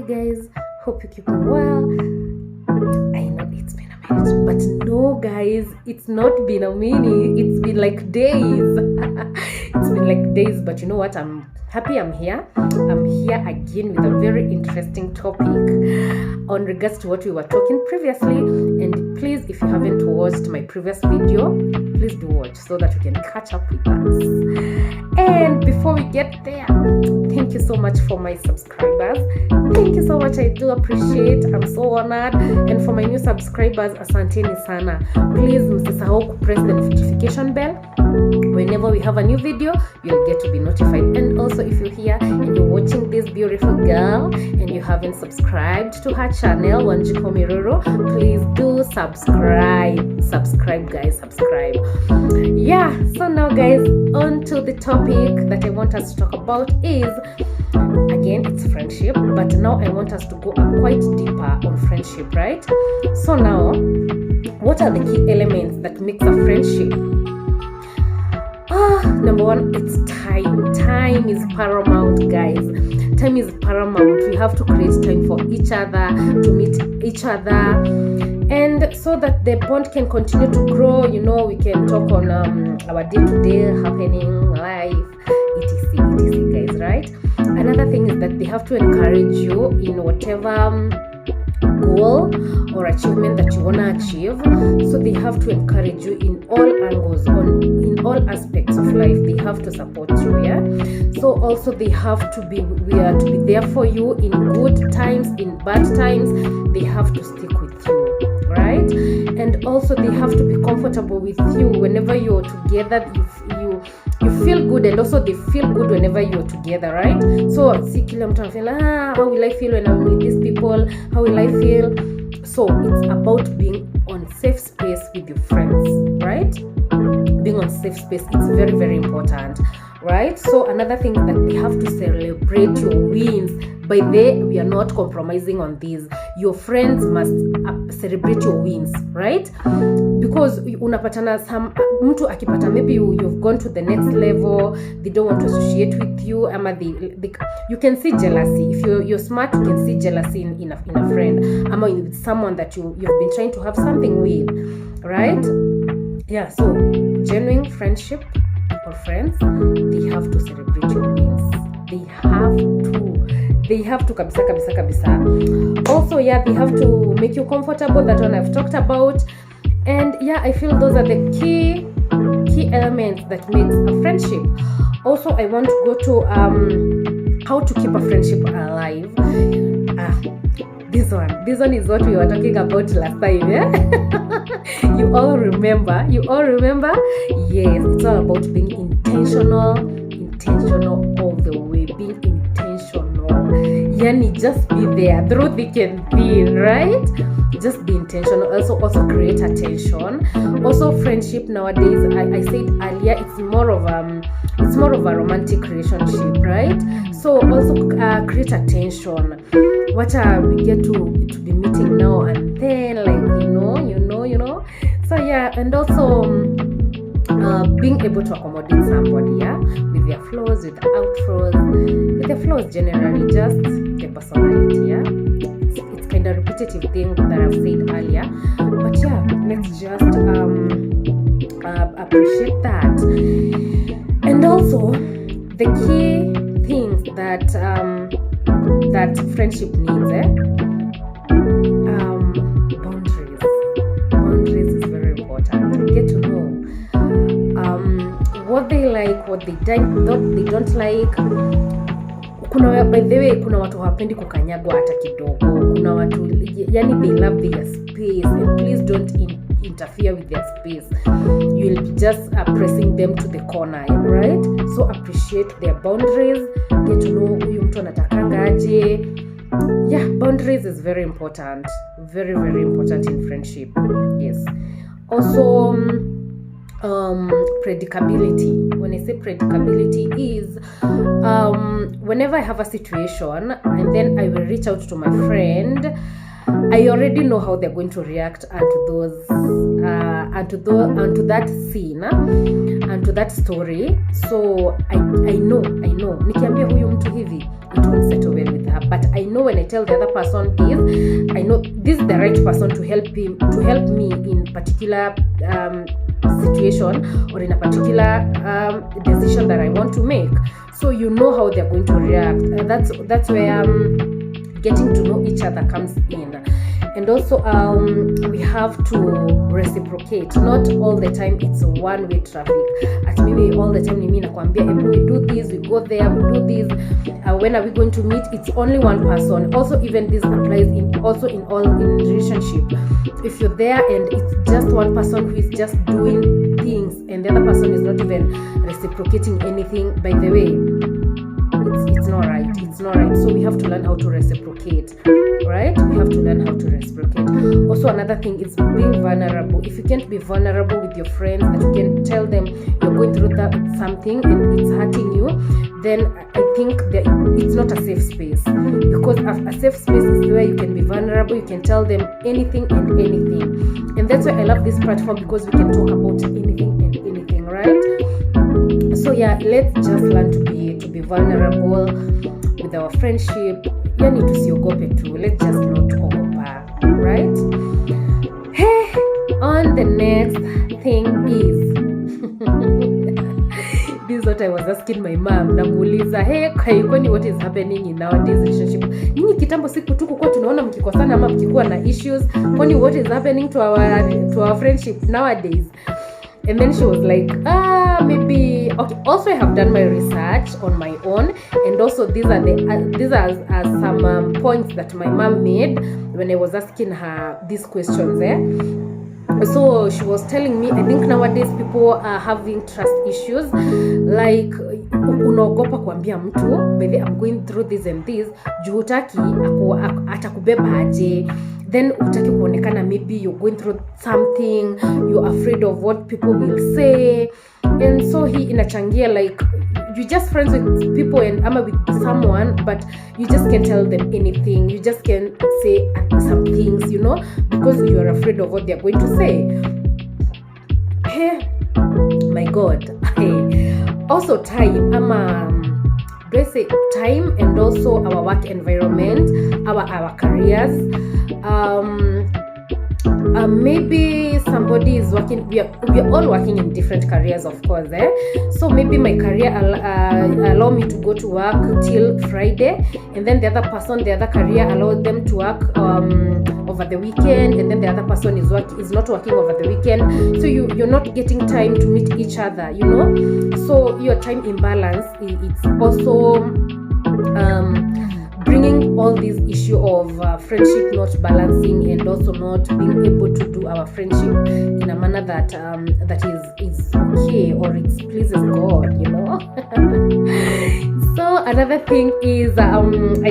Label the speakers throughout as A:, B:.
A: guys, hope you're keeping well. I know it's been a minute, but no guys, it's not been a minute, it's been like days. It's been like days, but you know what, I'm happy I'm here again with a very interesting topic on regards to what we were talking previously. And please, if you haven't watched my previous video, please do watch so that you can catch up with us. And before we get there, thank you so much for my subscribers. Thank you so much, I do appreciate, I'm so honored. And for my new subscribers, asanteni sana. Please msisahau press the notification bell. Whenever we have a new video, you'll get to be notified. And also, if you're here and you're watching this beautiful girl and you haven't subscribed to her channel, Wanjiko Miruru, please do subscribe guys, subscribe. Yeah, so now guys, on to the topic that I want us to talk about is, again, it's friendship, but now I want us to go quite deeper on friendship, right? So now, what are the key elements that makes a friendship? Number one, it's time. Time is paramount, guys. Time is paramount. We have to create time for each other, to meet each other, and so that the bond can continue to grow. You know, we can talk on our day-to-day happening, life, etc, guys, right? Another thing is that they have to encourage you in whatever goal or achievement that you want to achieve. So they have to encourage you in all angles, in all aspects of life. They have to support you, yeah. So also they have to be there for you in good times, in bad times. They have to stick with you, right? And also they have to be comfortable with you whenever you're together. You feel good, and also they feel good whenever you're together, right? So see, kila mtu anafeel, how will I feel when I'm with these people? How will I feel? So it's about being on safe space with your friends, right? Being on safe space, it's very, very important, right? So another thing is that they have to celebrate your wins. By the we are not compromising on these. Your friends must celebrate your wins, right? Because unapatana mtu akipata, maybe you've gone to the next level, they don't want to associate with you, you can see jealousy. If you're smart, you can see jealousy in a friend, with someone that you've been trying to have something with, right? Yeah, so genuine friendship or friends, they have to celebrate your wins. They have to kabisa. Also, yeah, they have to make you comfortable. That one I've talked about. And yeah, I feel those are the key elements that makes a friendship. Also, I want to go to how to keep a friendship alive. This one is what we were talking about last time, yeah? You all remember? Yes, it's all about being intentional all the way, being intentional. Yani, just be there through thick and thin, right? Just be intentional. Also create attention. Also, friendship nowadays, I said earlier, it's more of a romantic relationship, right? So also create attention. What we get to be meeting now and then, like, you know. So yeah, and also being able to accommodate somebody, yeah, with their flaws, with the outflows, with the flaws generally, just the personality, yeah. It's kind of repetitive thing that I've said earlier, but yeah, let's just appreciate that. And also the key things that friendship needs, boundaries is very important. Get to know what they like, what they don't like. By the way, kuna watu hawapendi kukanyagwa hata kidogo. Kuna watu, yani, they love their space, and please don't interfere with their space. You'll be just pressing them to the corner, right? So appreciate their boundaries. Get to know huyu mtu anatakanga aje. Yeah, boundaries is very important. Very, very important in friendship. Yes. Also, predictability. When I say predictability is whenever I have a situation and then I will reach out to my friend, I already know how they're going to react onto that scene and to that story. So I know nikiambia huyu mtu hivi, it won't settle well with her. but I know when I tell the other person this, I know this is the right person to help me in particular situation or in a particular decision that I want to make. So you know how they're going to react. That's where getting to know each other comes in. And also we have to reciprocate. Not all the time it's a one-way traffic. At maybe all the time mimi nakwambia we do this, we go there, we do this, when are we going to meet? It's only one person. Also, even this applies in relationship. If you're there and it's just one person who is just doing things and the other person is not even reciprocating anything, by the way, it's not right. It's not right. So we have to learn how to reciprocate, right? We have to learn how to reciprocate. Also, another thing is being vulnerable. If you can't be vulnerable with your friends, that you can tell them you're going through something and it's hurting you, then I think that it's not a safe space. Because a safe space is where you can be vulnerable, you can tell them anything and anything. And that's why I love this platform, because we can talk about anything and anything, right? So yeah, let's just learn to be vulnerable with our friendship. Yani tusiogope tu, let's just not ogopa, right? Hey, on the next thing is this is what I was asking my mom. Namuuliza, hey, kwani what is happening in nowadays relationship? Nini kitambo siku tuko kwa tunaona mkikosana ama mkikuwa na issues, kwani what is happening to our friendship nowadays? And then she was like, maybe okay. Also, I have done my research on my own, and also these are some points that my mom made when I was asking her these questions. So she was telling me, I think nowadays people are having trust issues, like unaogopa kuambia mtu, baby, I'm going through this and this, juu hutaki atakubeba aje. Then utaki kuonekana maybe you're going through something, you're afraid of what people will say. And so he inachangia, like, you just friends with people and with someone, but you just can't tell them anything. You just can't say some things, because you're afraid of what they're going to say. Hey, my God. Hey. Also time, do I say time, and also our work environment, our careers. Maybe somebody is working, we are all working in different careers, of course, so maybe my career allow me to go to work till Friday, and then the other career allows them to work over the weekend, and then the other person is not working over the weekend, so you're not getting time to meet each other, so your time imbalance, it's also bringing all this issue of friendship not balancing, and also not being able to do our friendship in a manner that is okay, or it pleases God, So another thing is I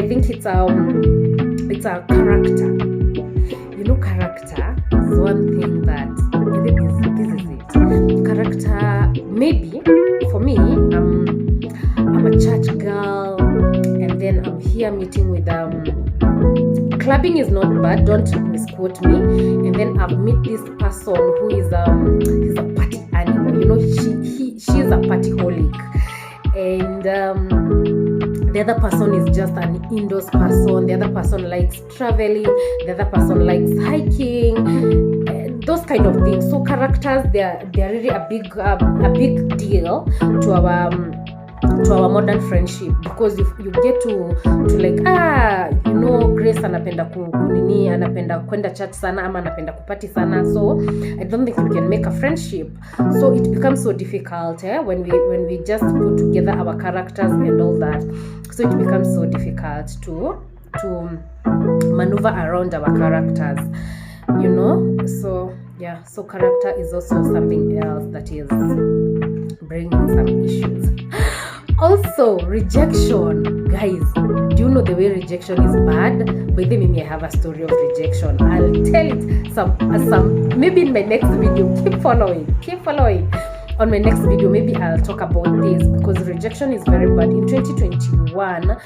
A: think it's a character. Character is one thing that this is it. Character, maybe for me, I'm a church girl, and then I'm here meeting with clubbing is not bad, don't misquote me. And then I've met this person who is he's a party animal, she's a partyholic, and the other person is just an indoors person. The other person likes traveling, the other person likes hiking, those kind of things. So characters, they're really a big deal to our modern friendship, because if you get to like Grace anapenda anapenda kwenda church sana, ama anapenda kupati sana, so I don't think we can make a friendship. So it becomes so difficult when we just put together our characters and all that. So it becomes so difficult to maneuver around our characters, so yeah. So character is also something else that is bringing some issues. Also, rejection, guys. Do you know the way rejection is bad? By the way, I have a story of rejection. I'll tell it some maybe in my next video. Keep following. On my next video, maybe I'll talk about this, because rejection is very bad. In 2021,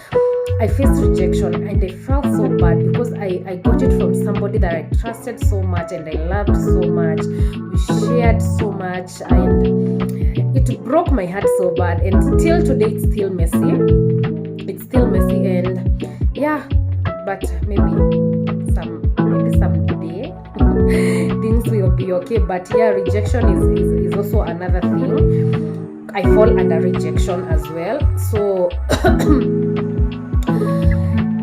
A: I faced rejection, and I felt so bad, because I got it from somebody that I trusted so much and I loved so much. We shared so much, and it broke my heart so bad, and till today it's still messy, and yeah, you're okay. But yeah, rejection is also another thing. I fall under rejection as well. So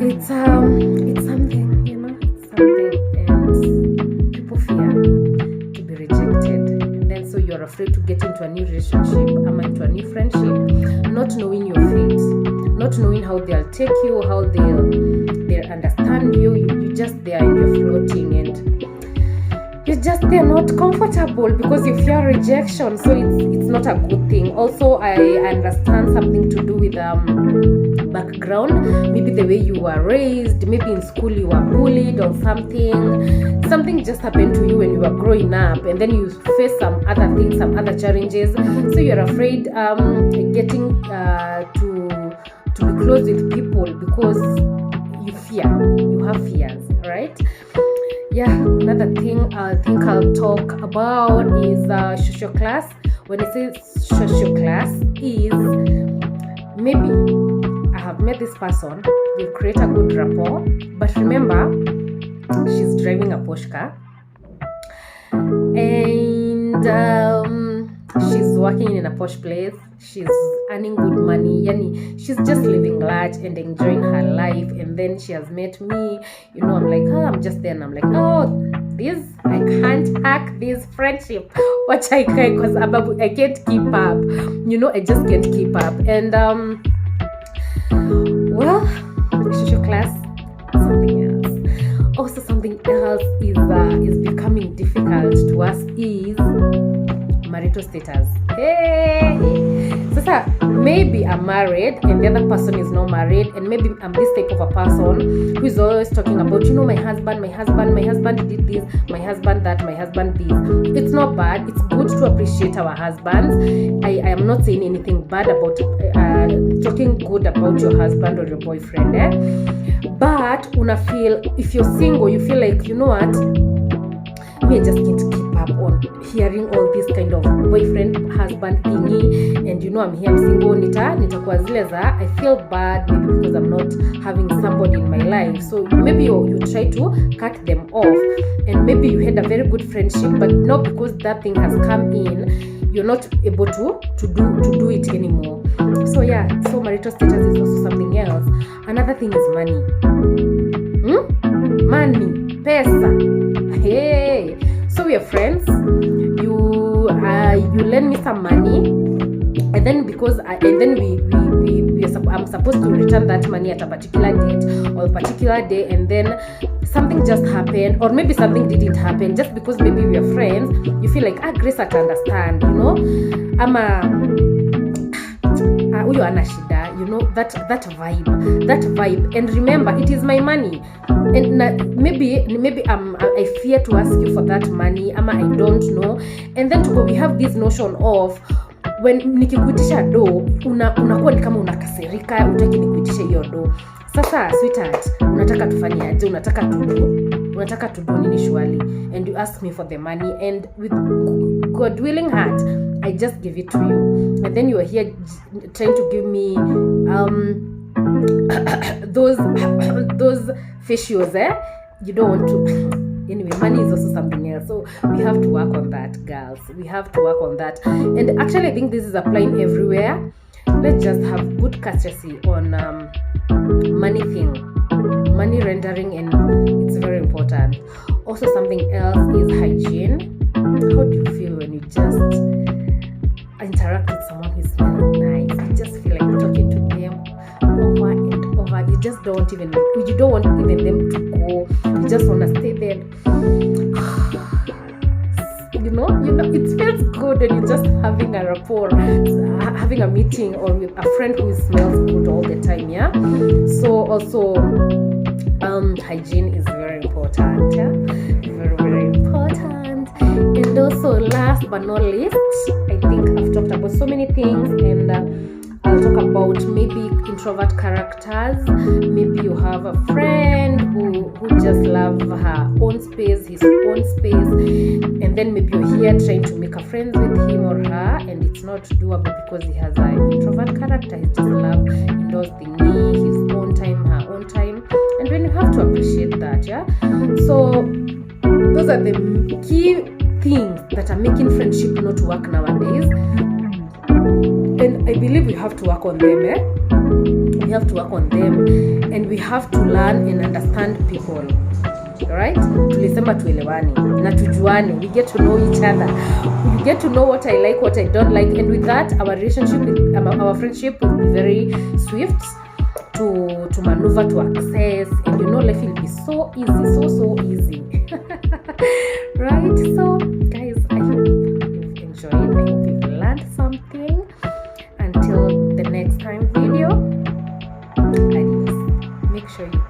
A: it's something, you know, it's something, and people fear to be rejected, and then so you're afraid to get into a new relationship, into a new friendship, not knowing your fate, not knowing how they'll take you, how they'll understand you. You just there and you're floating, and you're just there not comfortable because you fear rejection. So it's not a good thing. Also, I understand something to do with background, maybe the way you were raised, maybe in school you were bullied or something just happened to you when you were growing up, and then you face some other things, some other challenges, so you're afraid getting to be close with people because you have fears, right? Yeah, another thing I think I'll talk about is social class. When I say social class, is maybe I have met this person, we create a good rapport, but remember, she's driving a Porsche car, and she's working in a posh place, she's earning good money, yani she's just living large and enjoying her life. And then she has met me, you know, I'm like, I'm just there, and I'm like, this, I can't hack this friendship, what I can, because I can't keep up, you know, I just can't keep up. And well, social class, something else. Also, something else is becoming difficult to us is marital status. Hey, so maybe I'm married and the other person is not married, and maybe I'm this type of a person who is always talking about, you know, my husband did this, my husband that, my husband this. It's not bad. It's good to appreciate our husbands. I am not saying anything bad about talking good about your husband or your boyfriend, but feel, if you're single, you feel like, you know what, me, I just can't keep up on hearing all this kind of boyfriend husband thingy, and you know, I'm here, I'm single, nitakuwa zile za I feel bad maybe because I'm not having somebody in my life. So maybe you try to cut them off, and maybe you had a very good friendship, but not because that thing has come in, you're not able to do it anymore. So yeah, so marital status is also something else. Another thing is money. Money, pesa. Hey, so we are friends. You lend me some money, and then I'm supposed to return that money at a particular date or a particular day, and then something just happened, or maybe something didn't happen. Just because maybe we are friends, you feel like, Grace, I can understand, you know, huyo ana shida, you know, that vibe. And remember, it is my money, and maybe I fear to ask you for that money, I don't know. And then we have this notion of, when nikikuitisha do unakuwa ni kama unakasirika, utaki nikuitishe hiyo do. Sasa sweetheart, unataka tufanye aje? Unataka tudo nini shwali? And you ask me for the money, and with God willing heart, I just give it to you. And then you are here trying to give me those facials, you don't want to. Anyway, money is also something else. So we have to work on that, girls. We have to work on that. And actually, I think this is applying everywhere. Let's just have good courtesy on money thing, money rendering, and it's very important. Also, something else is hygiene. How do you feel when you just interact with someone who's smelling nice? You just feel like talking to them over and over. You just don't want even them to go. You just want to stay there. You know, it feels good when you're just having a rapport, having a meeting, or with a friend who smells good all the time, yeah? So also, hygiene is very important, yeah? Very, very important. And also, last but not least, I think I've talked about so many things, and I'll talk about maybe introvert characters. Maybe you have a friend who just love her own space, his own space, and then maybe you're here trying to make a friend with him or her, and it's not doable because he has an introvert character. He just love indoors thingy, his own time, her own time, and when you have to appreciate that, yeah. So those are the key things that are making friendship not work nowadays. And I believe we have to work on them, We have to work on them, and we have to learn and understand people. Right? Tulisema tuelewani na tujuane. We get to know each other. We get to know what I like, what I don't like, and with that, our relationship, our friendship will be very swift to maneuver, to access, and life will be so easy, so easy. Right? So, guys, I hope you've enjoyed. I hope you've learned something. Until the next time video, adios. Make sure you